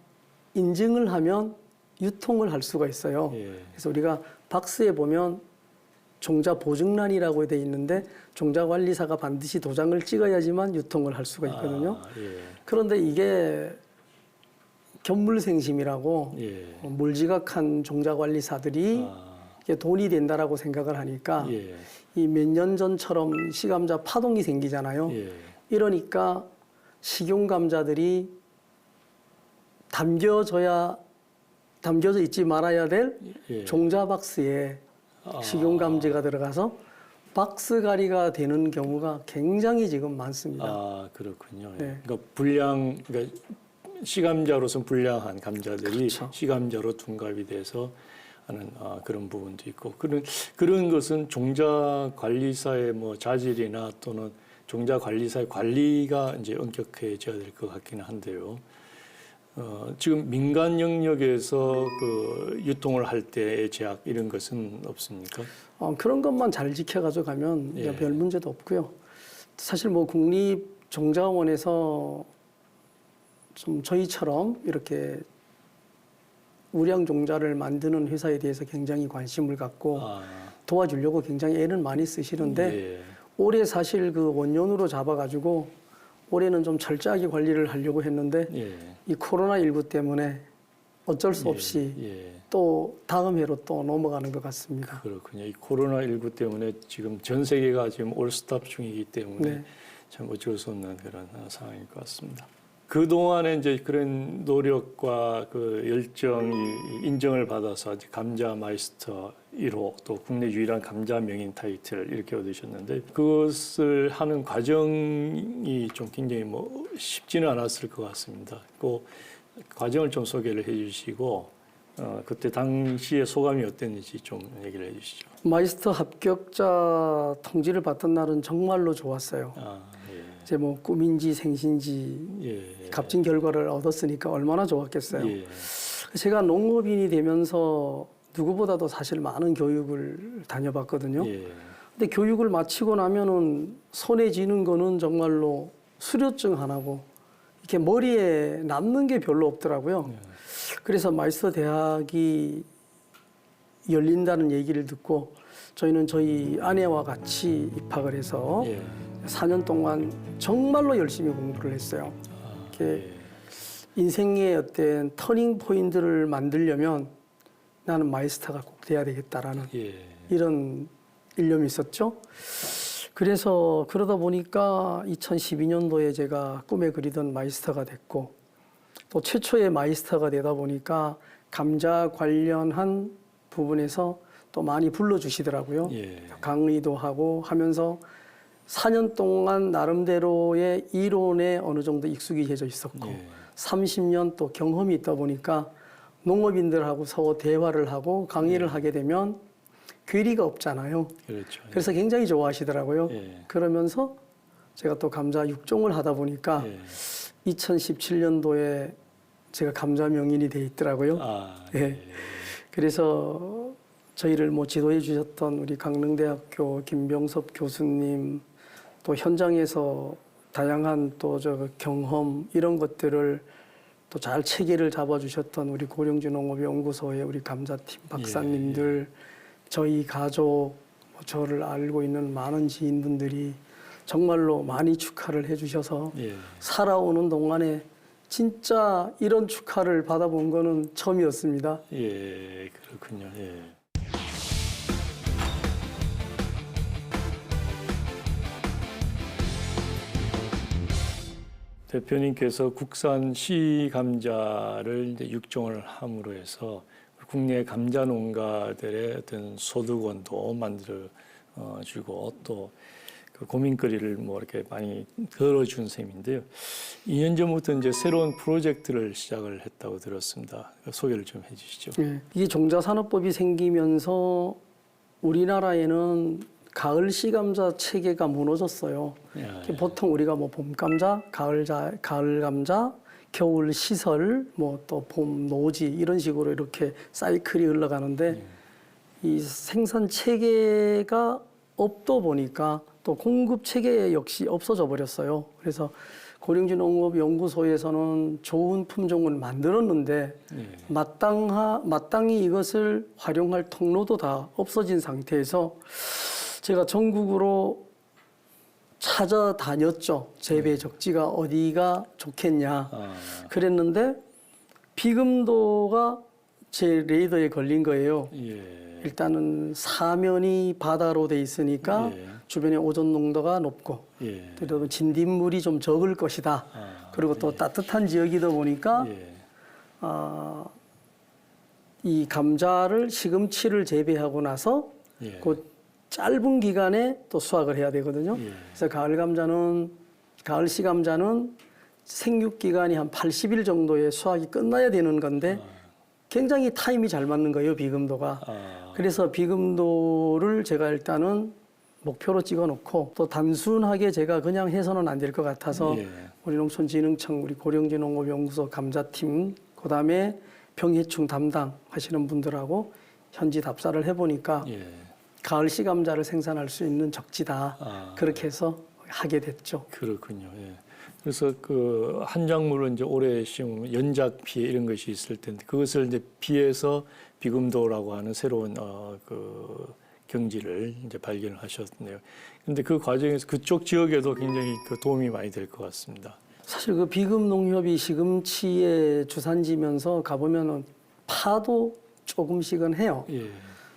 인증을 하면 유통을 할 수가 있어요. 예. 그래서 우리가 박스에 보면 종자 보증란이라고 되어 있는데 종자관리사가 반드시 도장을 찍어야지만 유통을 할 수가 있거든요. 아, 예. 그런데 이게 견물생심이라고 예. 몰지각한 종자관리사들이 아, 이게 돈이 된다라고 생각을 하니까 예. 이 몇 년 전처럼 시감자 파동이 생기잖아요. 예. 이러니까 식용감자들이 담겨져 있지 말아야 될 예. 종자 박스에 식용감지가 들어가서 박스가리가 되는 경우가 굉장히 지금 많습니다. 아, 그렇군요. 네. 그러니까 그러니까 시감자로서 불량한 감자들이 그렇죠. 시감자로 둔갑이 돼서 하는 그런 부분도 있고 그런 것은 종자 관리사의 뭐 자질이나 또는 종자 관리사의 관리가 이제 엄격해져야 될 것 같기는 한데요. 지금 민간 영역에서 그 유통을 할 때의 제약 이런 것은 없습니까? 그런 것만 잘 지켜가지고 가면 예. 별 문제도 없고요. 사실 뭐 국립종자원에서 좀 저희처럼 이렇게 우량 종자를 만드는 회사에 대해서 굉장히 관심을 갖고 도와주려고 굉장히 애를 많이 쓰시는데 예. 올해 사실 그 원년으로 잡아가지고 올해는 좀 철저하게 관리를 하려고 했는데 예. 이 코로나19 때문에 어쩔 수 없이 예. 또 다음 해로 또 넘어가는 것 같습니다. 그렇군요. 이 코로나19 때문에 지금 전 세계가 지금 올스톱 중이기 때문에 네. 참 어쩔 수 없는 그런 상황일 것 같습니다. 그동안에 이제 그런 노력과 그 열정이 인정을 받아서 감자 마이스터 1호 또 국내 유일한 감자 명인 타이틀 이렇게 얻으셨는데 그것을 하는 과정이 좀 굉장히 뭐 쉽지는 않았을 것 같습니다. 그 과정을 좀 소개를 해주시고 그때 당시의 소감이 어땠는지 좀 얘기를 해주시죠. 마이스터 합격자 통지를 받던 날은 정말로 좋았어요. 예. 이제 뭐 꿈인지 생신지 예. 값진 결과를 얻었으니까 얼마나 좋았겠어요. 예. 제가 농업인이 되면서 누구보다도 사실 많은 교육을 다녀봤거든요. 예. 근데 교육을 마치고 나면은 손에 쥐는 거는 정말로 수료증 하나고 이렇게 머리에 남는 게 별로 없더라고요. 그래서 마이스터 대학이 열린다는 얘기를 듣고 저희는 저희 아내와 같이 입학을 해서 예. 4년 동안 정말로 열심히 공부를 했어요. 이렇게 예. 인생의 어떤 터닝 포인트를 만들려면 나는 마이스터가 꼭 돼야 되겠다라는 예. 이런 일념이 있었죠. 그래서 그러다 보니까 2012년도에 제가 꿈에 그리던 마이스터가 됐고 또 최초의 마이스터가 되다 보니까 감자 관련한 부분에서 또 많이 불러주시더라고요. 예. 강의도 하고 하면서 4년 동안 나름대로의 이론에 어느 정도 익숙해져 있었고 예. 30년 또 경험이 있다 보니까 농업인들하고 서로 대화를 하고 강의를 하게 되면 괴리가 없잖아요. 그렇죠. 그래서 굉장히 좋아하시더라고요. 예. 그러면서 제가 또 감자 육종을 하다 보니까 예. 2017년도에 제가 감자 명인이 돼 있더라고요. 아, 예. 예. 그래서 저희를 뭐 지도해 주셨던 우리 강릉대학교 김병섭 교수님 또 현장에서 다양한 또 저 경험 이런 것들을 또 잘 체계를 잡아 주셨던 우리 고령주 농업연구소의 우리 감자팀 박사님들 저희 가족 뭐 저를 알고 있는 많은 지인분들이 정말로 많이 축하를 해 주셔서 예. 살아오는 동안에 진짜 이런 축하를 받아본 거는 처음이었습니다. 예, 그렇군요. 예. 대표님께서 국산 씨 감자를 이제 육종을 함으로 해서 국내 감자 농가들의 어떤 소득원도 만들어 주고 또 그 고민거리를 뭐 이렇게 많이 덜어준 셈인데요. 2년 전부터 이제 새로운 프로젝트를 시작을 했다고 들었습니다. 소개를 좀 해주시죠. 예, 이게 종자산업법이 생기면서 우리나라에는 가을 씨감자 체계가 무너졌어요. 예. 보통 우리가 뭐 봄 감자, 가을 감자, 겨울 시설, 뭐 또 봄 노지 이런 식으로 이렇게 사이클이 흘러가는데 이 생산 체계가 없다 보니까 또 공급 체계 역시 없어져 버렸어요. 그래서 고령주 농업연구소에서는 좋은 품종을 만들었는데 예. 마땅히 이것을 활용할 통로도 다 없어진 상태에서 제가 전국으로 찾아다녔죠. 재배 적지가 어디가 좋겠냐. 아, 그랬는데 비금도가 제 레이더에 걸린 거예요. 예. 일단은 사면이 바다로 돼 있으니까 예. 주변에 오존 농도가 높고 예. 또 진딧물이 좀 적을 것이다. 아, 그리고 또 따뜻한 지역이다 보니까 예. 이 감자를 시금치를 재배하고 나서 예. 그 짧은 기간에 또 수확을 해야 되거든요. 예. 그래서 가을 씨 감자는 생육 기간이 한 80일 정도에 수확이 끝나야 되는 건데 굉장히 타임이 잘 맞는 거예요, 비금도가. 아, 그래서 비금도를 제가 일단은 목표로 찍어놓고 또 단순하게 제가 그냥 해서는 안 될 것 같아서 예. 우리 농촌진흥청, 우리 고령지 농업연구소 감자팀, 그다음에 병해충 담당하시는 분들하고 현지 답사를 해보니까 예. 가을 씨 감자를 생산할 수 있는 적지다. 아. 그렇게 해서 하게 됐죠. 그렇군요. 예. 그래서 그 한작물을 이제 오래 심으면 연작 피해 이런 것이 있을 텐데 그것을 이제 피해서 비금도라고 하는 새로운 그 경지를 이제 발견을 하셨네요. 그런데 그 과정에서 그쪽 지역에도 굉장히 그 도움이 많이 될 것 같습니다. 사실 그 비금 농협이 시금치의 주산지면서 가보면은 파도 조금씩은 해요. 예.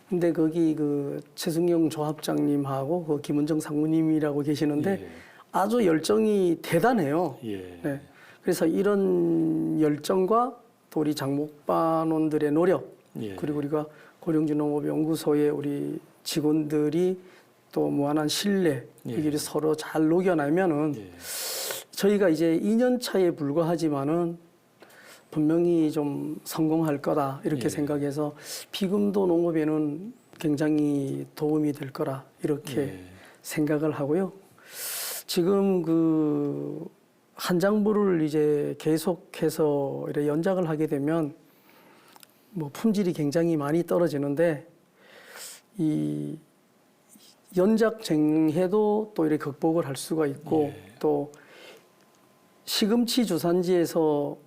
근데 거기 그 최승용 조합장님하고 그 김은정 상무님이라고 계시는데 예. 아주 열정이 대단해요. 예. 네. 그래서 이런 열정과 또 우리 장목반원들의 노력, 예. 그리고 우리가 고령주 농업연구소의 우리 직원들이 또 무한한 신뢰, 예. 이게 서로 잘 녹여내면은 예. 저희가 이제 2년 차에 불과하지만은 분명히 좀 성공할 거다 이렇게 예. 생각해서 비금도 농업에는 굉장히 도움이 될 거라 이렇게 예. 생각을 하고요. 지금 그 한작물을 이제 계속해서 이렇게 연작을 하게 되면 뭐 품질이 굉장히 많이 떨어지는데 이 연작 쟁해도 또 이렇게 극복을 할 수가 있고 예. 또 시금치 주산지에서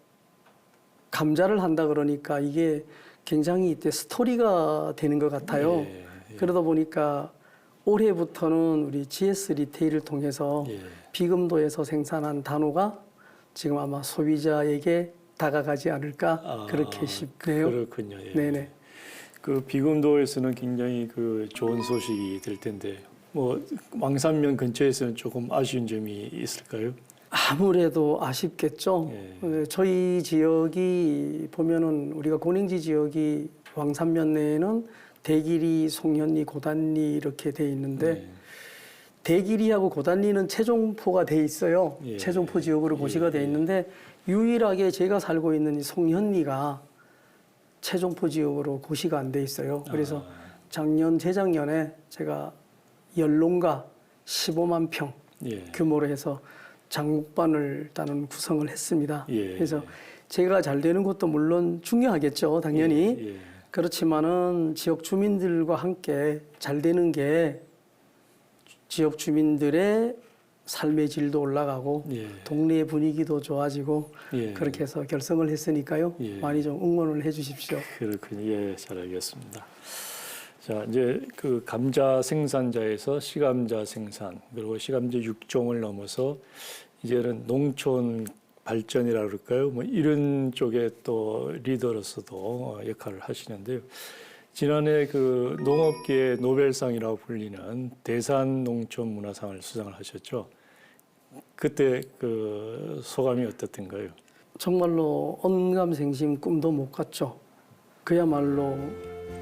감자를 한다 그러니까 이게 굉장히 이때 스토리가 되는 것 같아요. 예. 예. 그러다 보니까 올해부터는 우리 GS 리테일을 통해서 예. 비금도에서 생산한 단호가 지금 아마 소비자에게 다가가지 않을까 그렇게 싶네요. 그렇군요. 예. 네네. 그 비금도에서는 굉장히 그 좋은 소식이 될 텐데 뭐 왕산면 근처에서는 조금 아쉬운 점이 있을까요? 아무래도 아쉽겠죠. 예. 저희 지역이 보면은 우리가 고랭지 지역이 왕산면 내에는 대길이, 송현리, 고단리 이렇게 돼 있는데 예. 대길이하고 고단리는 최종포가 돼 있어요. 예. 최종포 지역으로 고시가 예. 돼 있는데 유일하게 제가 살고 있는 이 송현리가 최종포 지역으로 고시가 안 돼 있어요. 그래서 작년, 재작년에 제가 연롱가 15만 평 예. 규모로 해서 장목반을 일단은 구성을 했습니다. 예. 그래서 제가 잘 되는 것도 물론 중요하겠죠, 당연히. 예. 예. 그렇지만은 지역 주민들과 함께 잘 되는 게 지역 주민들의 삶의 질도 올라가고 예. 동네의 분위기도 좋아지고 예. 그렇게 해서 결성을 했으니까요. 예. 많이 좀 응원을 해 주십시오. 그렇군요. 예, 잘 알겠습니다. 자, 이제 그 감자 생산자에서 시감자 생산, 그리고 시감자 육종을 넘어서 이제는 농촌 발전이라 그럴까요? 뭐 이런 쪽에 또 리더로서도 역할을 하시는데요. 지난해 그 농업계의 노벨상이라고 불리는 대산 농촌 문화상을 수상을 하셨죠. 그때 그 소감이 어떻던가요? 정말로 언감생심 꿈도 못 갔죠. 그야말로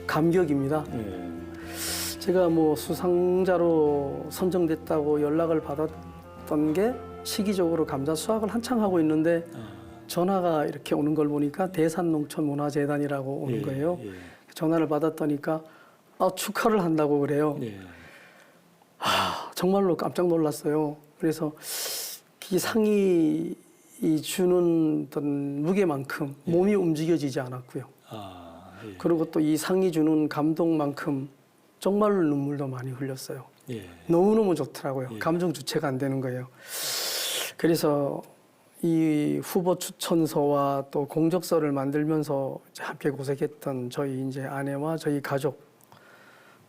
감격입니다. 예. 제가 뭐 수상자로 선정됐다고 연락을 받았던 게 시기적으로 감자 수확을 한창 하고 있는데 전화가 이렇게 오는 걸 보니까 대산농촌문화재단이라고 오는 예, 거예요. 예. 전화를 받았더니까 축하를 한다고 그래요. 예. 정말로 깜짝 놀랐어요. 그래서 이 상이 이 주는 어떤 무게만큼 몸이 움직여지지 않았고요. 예. 그리고 또 이 상이 주는 감동만큼 정말로 눈물도 많이 흘렸어요. 예. 너무너무 좋더라고요. 예. 감정 주체가 안 되는 거예요. 그래서 이 후보 추천서와 또 공적서를 만들면서 이제 함께 고생했던 저희 이제 아내와 저희 가족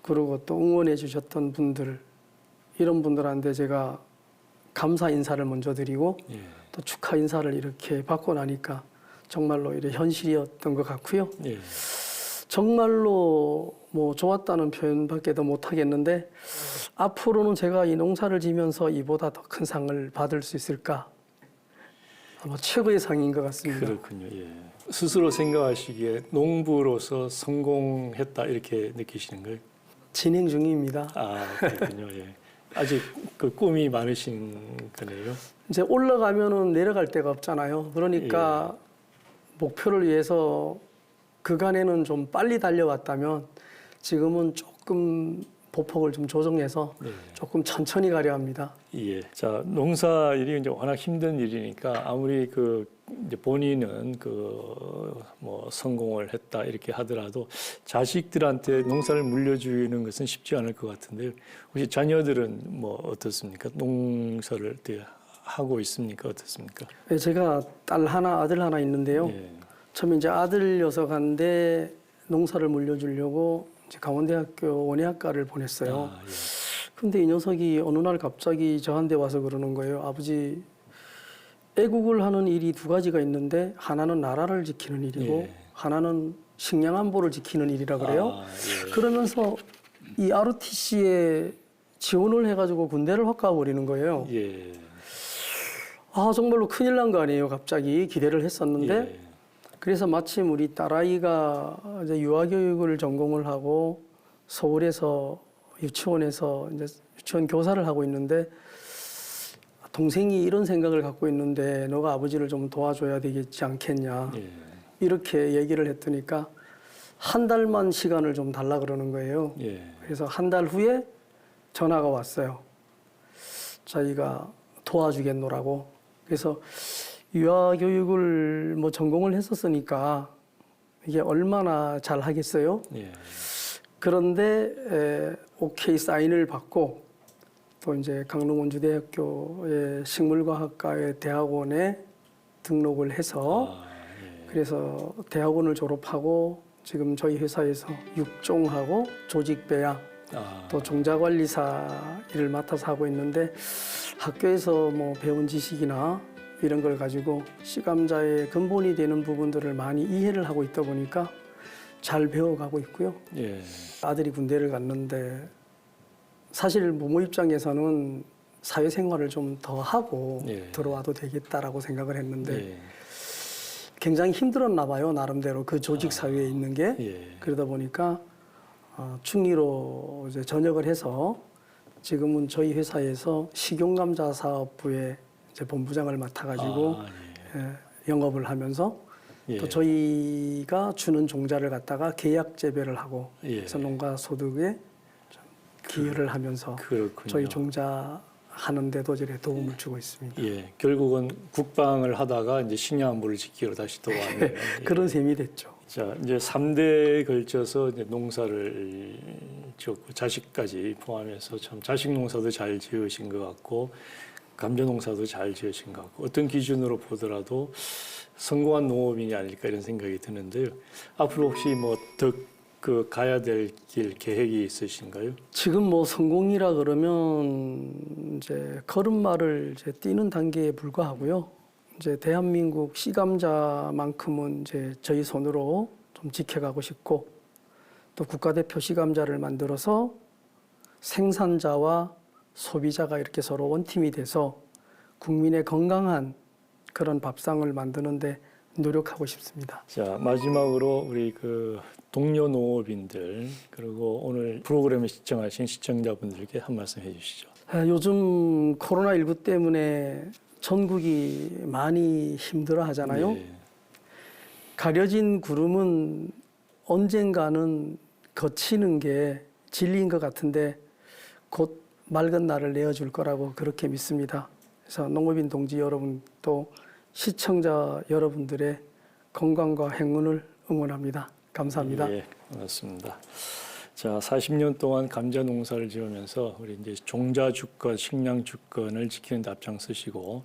그리고 또 응원해 주셨던 분들 이런 분들한테 제가 감사 인사를 먼저 드리고 예. 또 축하 인사를 이렇게 받고 나니까 정말로 이래 현실이었던 것 같고요. 예. 정말로 뭐 좋았다는 표현밖에 더 못하겠는데 앞으로는 제가 이 농사를 지면서 이보다 더 큰 상을 받을 수 있을까? 아마 최고의 상인 것 같습니다. 그렇군요. 예. 스스로 생각하시기에 농부로서 성공했다 이렇게 느끼시는 거예요? 진행 중입니다. 그렇군요. 예. 아직 그 꿈이 많으신 거네요. 이제 올라가면은 내려갈 데가 없잖아요. 그러니까 목표를 위해서 그간에는 좀 빨리 달려왔다면 지금은 조금 보폭을 좀 조정해서 네. 조금 천천히 가려 합니다. 예. 자, 농사 일이 이제 워낙 힘든 일이니까 아무리 그 이제 본인은 그 뭐 성공을 했다 이렇게 하더라도 자식들한테 농사를 물려주는 것은 쉽지 않을 것 같은데요. 혹시 자녀들은 뭐 어떻습니까? 농사를 어떻게 하고 있습니까? 어떻습니까? 네, 제가 딸 하나, 아들 하나 있는데요. 예. 처음에 이제 아들 녀석한테 농사를 물려주려고 이제 강원대학교 원예학과를 보냈어요. 예. 근데 이 녀석이 어느 날 갑자기 저한테 와서 그러는 거예요. 아버지, 애국을 하는 일이 두 가지가 있는데 하나는 나라를 지키는 일이고 예. 하나는 식량 안보를 지키는 일이라 그래요. 예. 그러면서 이 ROTC에 지원을 해가지고 군대를 확 가버리는 거예요. 예. 정말로 큰일 난 거 아니에요. 갑자기 기대를 했었는데 예. 그래서 마침 우리 딸아이가 이제 유아교육을 전공을 하고 서울에서 유치원에서 이제 유치원 교사를 하고 있는데 동생이 이런 생각을 갖고 있는데 너가 아버지를 좀 도와줘야 되겠지 않겠냐 예. 이렇게 얘기를 했더니까 한 달만 시간을 좀 달라 그러는 거예요. 예. 그래서 한 달 후에 전화가 왔어요. 자기가 도와주겠노라고. 그래서 유아교육을 뭐 전공을 했었으니까 이게 얼마나 잘 하겠어요? 예. 그런데 오케이 사인을 받고 또 이제 강릉원주대학교의 식물과학과의 대학원에 등록을 해서 예. 그래서 대학원을 졸업하고 지금 저희 회사에서 육종하고 조직배양 또 종자관리사 일을 맡아서 하고 있는데 학교에서 뭐 배운 지식이나 이런 걸 가지고 씨감자의 근본이 되는 부분들을 많이 이해를 하고 있다 보니까 잘 배워가고 있고요. 예. 아들이 군대를 갔는데 사실 부모 입장에서는 사회생활을 좀 더 하고 예. 들어와도 되겠다라고 생각을 했는데 예. 굉장히 힘들었나 봐요. 나름대로 그 조직 사회에 있는 게. 예. 그러다 보니까 충의로 이제 전역을 해서 지금은 저희 회사에서 식용감자 사업부의 이제 본부장을 맡아가지고 영업을 하면서 예. 또 저희가 주는 종자를 갖다가 계약 재배를 하고 예. 그래서 농가 소득에 좀 기여를 하면서 그렇군요. 저희 종자 하는데도 이제 도움을 주고 있습니다. 예, 결국은 국방을 하다가 이제 식량안보를 지키러 다시 또 왔네요. 예. 그런 셈이 됐죠. 자, 이제 3대에 걸쳐서 이제 농사를 지었고 자식까지 포함해서 참 자식 농사도 잘 지으신 것 같고 감자 농사도 잘 지으신 것 같고 어떤 기준으로 보더라도 성공한 농업인이 아닐까 이런 생각이 드는데요. 앞으로 혹시 뭐 더 가야 될 길 계획이 있으신가요? 지금 뭐 성공이라 그러면 이제 걸음마를 이제 뛰는 단계에 불과하고요. 이제 대한민국 씨감자만큼은 이제 저희 손으로 좀 지켜가고 싶고 또 국가대표 씨감자를 만들어서 생산자와 소비자가 이렇게 서로 원팀이 돼서 국민의 건강한 그런 밥상을 만드는데 노력하고 싶습니다. 자, 마지막으로 우리 그 동료 농업인들 그리고 오늘 프로그램을 시청하신 시청자분들께 한 말씀 해주시죠. 요즘 코로나19 때문에 전국이 많이 힘들어 하잖아요. 네. 가려진 구름은 언젠가는 거치는 게 진리인 것 같은데 곧 맑은 날을 내어줄 거라고 그렇게 믿습니다. 그래서 농업인 동지 여러분 또 시청자 여러분들의 건강과 행운을 응원합니다. 감사합니다. 예, 고맙습니다. 자, 40년 동안 감자 농사를 지으면서 우리 이제 종자 주권, 식량 주권을 지키는 데 앞장서시고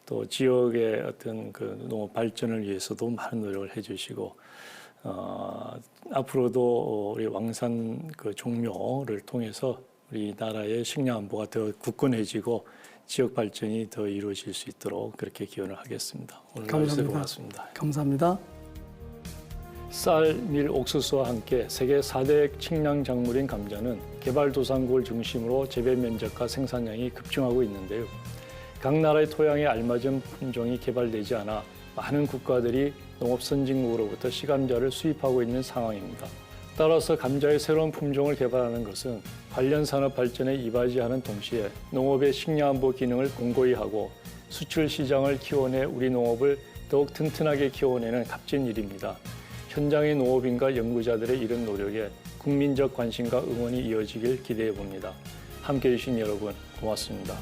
또 지역의 어떤 그 농업 발전을 위해서도 많은 노력을 해주시고 앞으로도 우리 왕산 그 종묘를 통해서 우리 나라의 식량 안보가 더 굳건해지고 지역 발전이 더 이루어질 수 있도록 그렇게 기원을 하겠습니다. 오늘 말씀 고맙습니다. 감사합니다. 쌀, 밀, 옥수수와 함께 세계 4대 식량 작물인 감자는 개발도상국을 중심으로 재배 면적과 생산량이 급증하고 있는데요. 각 나라의 토양에 알맞은 품종이 개발되지 않아 많은 국가들이 농업 선진국으로부터 씨감자를 수입하고 있는 상황입니다. 따라서 감자의 새로운 품종을 개발하는 것은 관련 산업 발전에 이바지하는 동시에 농업의 식량 안보 기능을 공고히 하고 수출 시장을 키워내 우리 농업을 더욱 튼튼하게 키워내는 값진 일입니다. 현장의 농업인과 연구자들의 이런 노력에 국민적 관심과 응원이 이어지길 기대해 봅니다. 함께해 주신 여러분 고맙습니다.